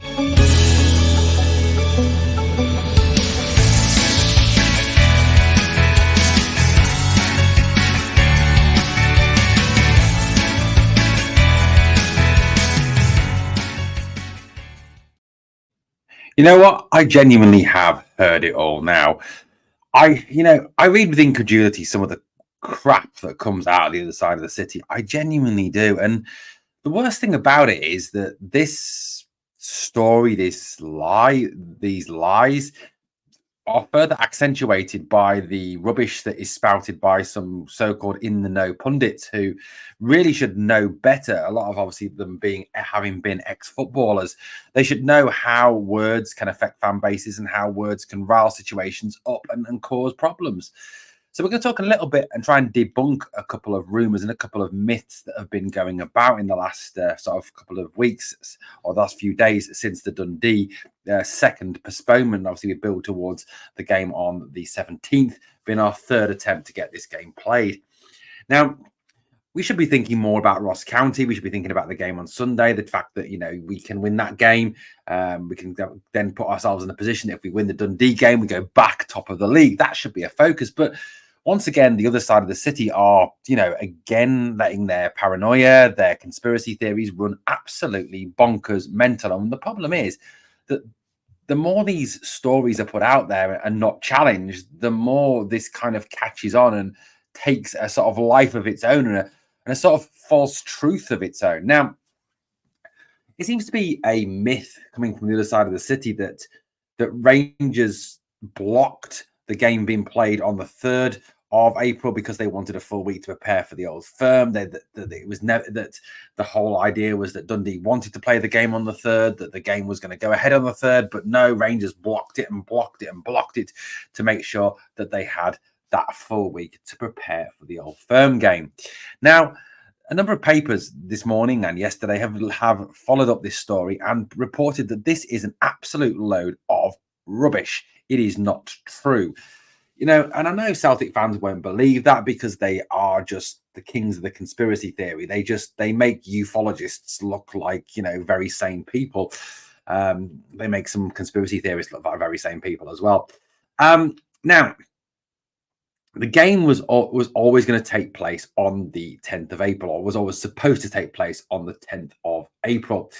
You know what? I genuinely have heard it all now. I read with incredulity some of the crap that comes out of the other side of the city. I genuinely do. And the worst thing about it is that this story, these lies are further accentuated by the rubbish that is spouted by some so-called in the know pundits who really should know better. A lot of obviously them having been ex-footballers, they should know how words can affect fan bases and how words can rile situations up and cause problems. So we're going to talk a little bit and try and debunk a couple of rumours and a couple of myths that have been going about in the last sort of couple of weeks or the last few days since the Dundee second postponement. Obviously, we build towards the game on the 17th, being our third attempt to get this game played. Now, we should be thinking more about Ross County. We should be thinking about the game on Sunday. The fact that, we can win that game. We can then put ourselves in a position, if we win the Dundee game, we go back top of the league. That should be a focus. But once again, the other side of the city are, again, letting their paranoia, their conspiracy theories run absolutely bonkers, mental. And the problem is that the more these stories are put out there and not challenged, the more this kind of catches on and takes a sort of life of its own and a sort of false truth of its own. Now, it seems to be a myth coming from the other side of the city that Rangers blocked the game being played on the 3rd of April because they wanted a full week to prepare for the Old Firm. That it was never that the whole idea was that Dundee wanted to play the game on the 3rd, that the game was going to go ahead on the 3rd, but no, Rangers blocked it to make sure that they had that full week to prepare for the Old Firm game. Now, a number of papers this morning and yesterday have followed up this story and reported that this is an absolute load of rubbish. It is not true. And I know Celtic fans won't believe that because they are just the kings of the conspiracy theory. They make ufologists look like, very sane people. They make some conspiracy theorists look like very sane people as well. Now, the game was always going to take place on the 10th of April, or was always supposed to take place on the 10th of April.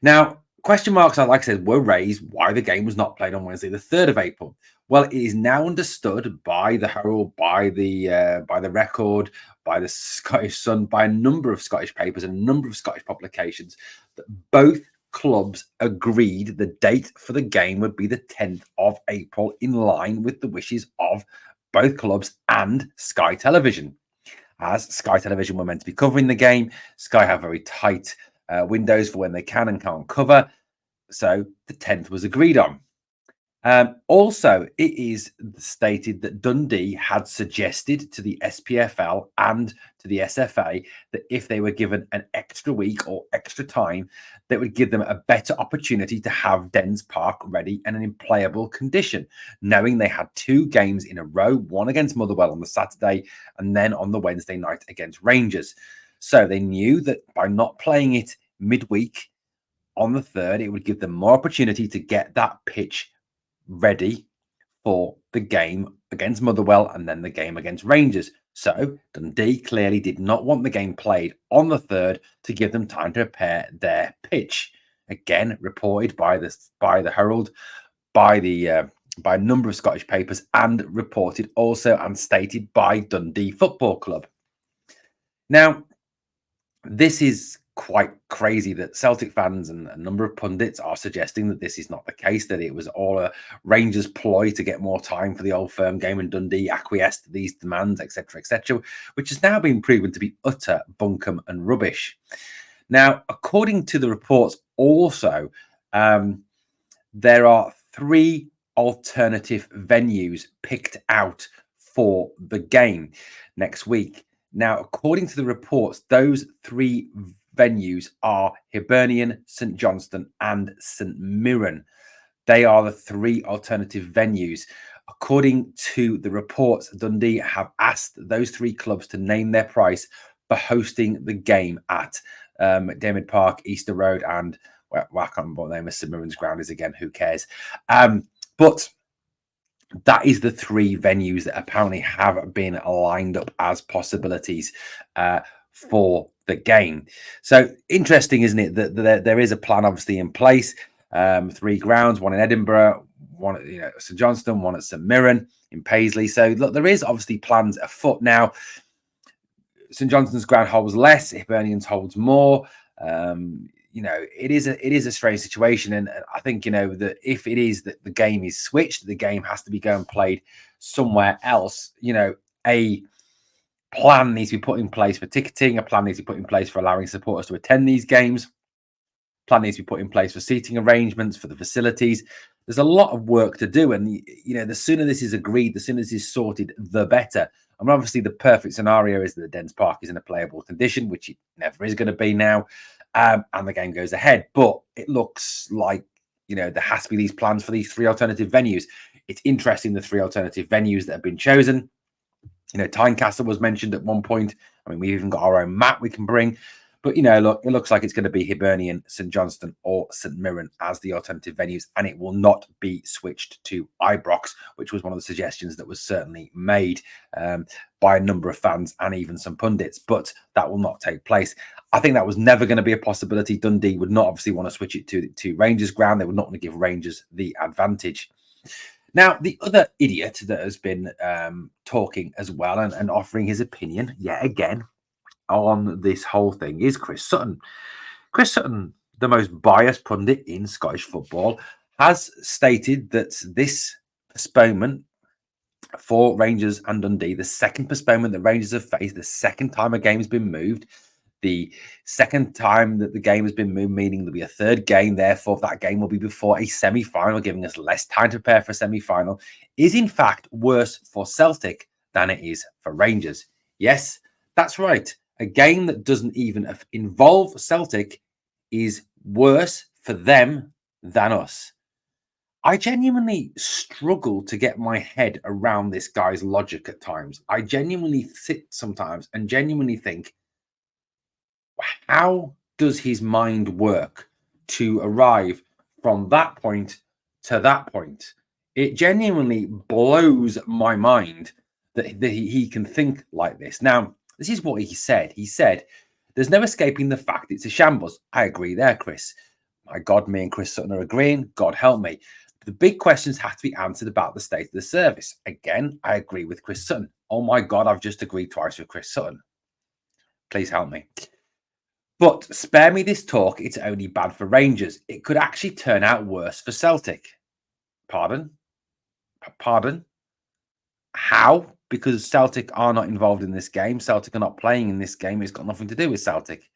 Now, question marks, like I said, were raised why the game was not played on Wednesday, the 3rd of April. Well, it is now understood by the Herald, by the Record, by the Scottish Sun, by a number of Scottish papers and a number of Scottish publications that both clubs agreed the date for the game would be the 10th of April, in line with the wishes of both clubs and Sky Television. As Sky Television were meant to be covering the game, Sky have very tight windows for when they can and can't cover. So the 10th was agreed on. Also, it is stated that Dundee had suggested to the SPFL and to the SFA that if they were given an extra week or extra time, that would give them a better opportunity to have Dens Park ready and in playable condition, knowing they had 2 games in a row, one against Motherwell on the Saturday and then on the Wednesday night against Rangers. So they knew that by not playing it midweek on the 3rd, it would give them more opportunity to get that pitch ready for the game against Motherwell and then the game against Rangers. So Dundee clearly did not want the game played on the 3rd to give them time to prepare their pitch. Again, reported by the Herald, by a number of Scottish papers, and reported also and stated by Dundee Football Club. Now, this is quite crazy that Celtic fans and a number of pundits are suggesting that this is not the case, that it was all a Rangers ploy to get more time for the Old Firm game, and Dundee acquiesced to these demands, etc., which has now been proven to be utter bunkum and rubbish. Now, according to the reports also, there are 3 alternative venues picked out for the game next week. Now, according to the reports, those 3 venues are Hibernian, St Johnstone and St Mirren. They are the 3 alternative venues. According to the reports, Dundee have asked those 3 clubs to name their price for hosting the game at McDiarmid Park, Easter Road and Well, I can't remember what the name of St Mirren's ground is again. Who cares? But that is the three venues that apparently have been lined up as possibilities for the game. So interesting, isn't it, that there is a plan obviously in place. Three grounds, one in Edinburgh, one at St Johnstone, one at St Mirren in Paisley. So look, there is obviously plans afoot now. St Johnstone's ground holds less, Hibernian's holds more. It is a strange situation, and I think that if it is that the game is switched, the game has to be going played somewhere else. A plan needs to be put in place for ticketing. A plan needs to be put in place for allowing supporters to attend these games. Plan needs to be put in place for seating arrangements for the facilities. There's a lot of work to do, and the sooner this is agreed, the sooner this is sorted, the better. I mean, obviously, the perfect scenario is that the Dens Park is in a playable condition, which it never is going to be now, and the game goes ahead. But it looks like there has to be these plans for these three alternative venues. It's interesting, the three alternative venues that have been chosen. Tynecastle was mentioned at one point. I mean, we've even got our own map we can bring. But, look, it looks like it's going to be Hibernian, St Johnstone or St Mirren as the alternative venues, and it will not be switched to Ibrox, which was one of the suggestions that was certainly made by a number of fans and even some pundits, but that will not take place. I think that was never going to be a possibility. Dundee would not obviously want to switch it to Rangers ground. They would not want to give Rangers the advantage. Now, the other idiot that has been talking as well and offering his opinion yet again on this whole thing is Chris Sutton. Chris Sutton, the most biased pundit in Scottish football, has stated that this postponement for Rangers and Dundee, the second postponement that Rangers have faced, the second time a game has been moved, the second time that the game has been moved, meaning there'll be a third game, therefore that game will be before a semi-final, giving us less time to prepare for a semi-final, is in fact worse for Celtic than it is for Rangers. Yes, that's right. A game that doesn't even involve Celtic is worse for them than us. I genuinely struggle to get my head around this guy's logic at times. I genuinely sit sometimes and genuinely think, how does his mind work to arrive from that point to that point? It genuinely blows my mind that he can think like this. Now, this is what he said. He said, there's no escaping the fact it's a shambles. I agree there, Chris. My God, me and Chris Sutton are agreeing. God help me. The big questions have to be answered about the state of the service. Again, I agree with Chris Sutton. Oh my God, I've just agreed twice with Chris Sutton. Please help me. But spare me this talk. It's only bad for Rangers. It could actually turn out worse for Celtic. Pardon? How? Because Celtic are not involved in this game. Celtic are not playing in this game. It's got nothing to do with Celtic.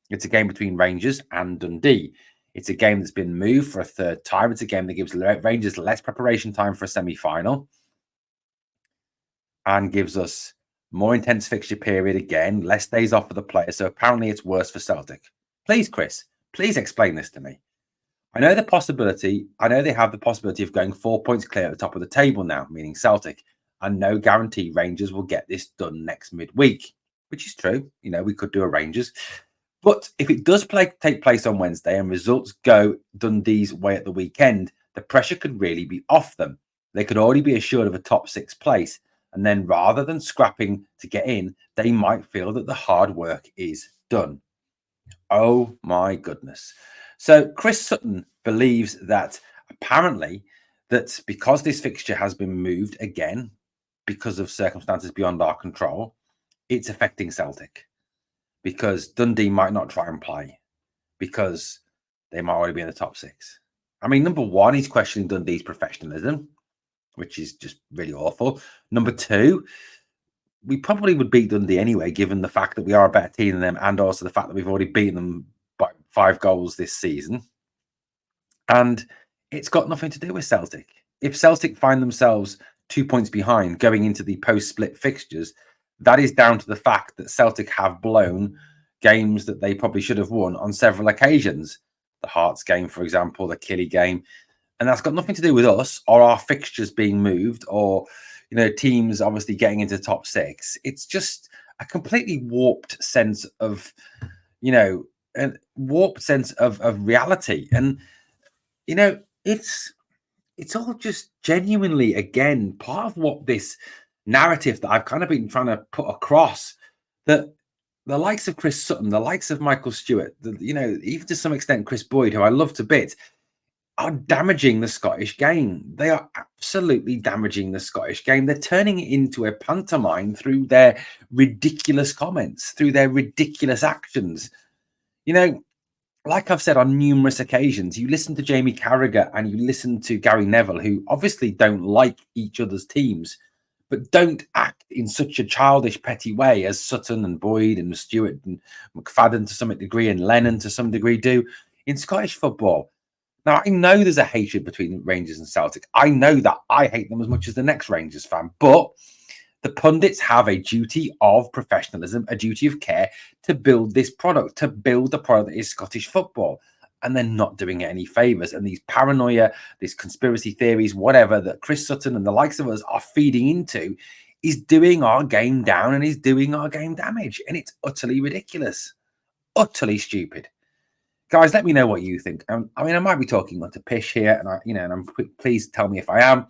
It's a game between Rangers and Dundee. It's a game that's been moved for a third time. It's a game that gives Rangers less preparation time for a semi-final and gives us more intense fixture period again, less days off for the players. So apparently it's worse for Celtic. Please, Chris, please explain this to me. I know they have the possibility of going 4 points clear at the top of the table now, meaning Celtic, and no guarantee Rangers will get this done next midweek, which is true. We could do a Rangers. But if it does take place on Wednesday and results go Dundee's way at the weekend, the pressure could really be off them. They could already be assured of a top 6 place. And then rather than scrapping to get in, they might feel that the hard work is done. Oh my goodness. So Chris Sutton believes that apparently that because this fixture has been moved again, because of circumstances beyond our control, it's affecting Celtic. Because Dundee might not try and play because they might already be in the top 6. I mean, number one, he's questioning Dundee's professionalism, which is just really awful. Number two, we probably would beat Dundee anyway, given the fact that we are a better team than them and also the fact that we've already beaten them by 5 goals this season. And it's got nothing to do with Celtic. If Celtic find themselves 2 points behind going into the post-split fixtures, that is down to the fact that Celtic have blown games that they probably should have won on several occasions. The Hearts game, for example, the Killie game. And that's got nothing to do with us or our fixtures being moved or, teams obviously getting into the top 6. It's just a completely warped sense of, a warped sense of reality. And you know, it's all just genuinely, again, part of what this narrative that I've kind of been trying to put across, that the likes of Chris Sutton, the likes of Michael Stewart, even to some extent Chris Boyd, who I love to bits, are damaging the Scottish game. They are absolutely damaging the Scottish game. They're turning it into a pantomime through their ridiculous comments, through their ridiculous actions. You know, like I've said on numerous occasions, you listen to Jamie Carragher and you listen to Gary Neville, who obviously don't like each other's teams, but don't act in such a childish, petty way as Sutton and Boyd and Stewart and McFadden to some degree and Lennon to some degree do in Scottish football. Now, I know there's a hatred between Rangers and Celtic. I know that I hate them as much as the next Rangers fan, but the pundits have a duty of professionalism, a duty of care to build this product, to build the product that is Scottish football. And they're not doing it any favours. And these paranoia, these conspiracy theories, whatever, that Chris Sutton and the likes of us are feeding into is doing our game down and is doing our game damage. And it's utterly ridiculous, utterly stupid. Guys, let me know what you think. I mean, I might be talking to pish here, and please tell me if I am.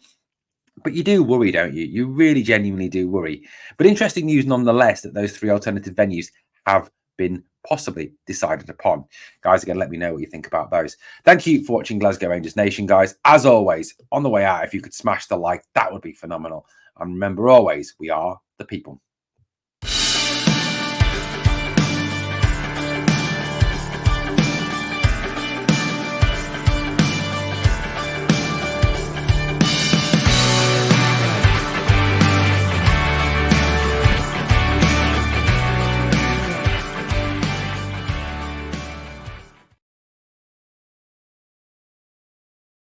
But you do worry, don't you? You really genuinely do worry. But interesting news nonetheless that those 3 alternative venues have been possibly decided upon. Guys, again, let me know what you think about those. Thank you for watching Glasgow Rangers Nation, guys. As always, on the way out, if you could smash the like, that would be phenomenal. And remember always, we are the people.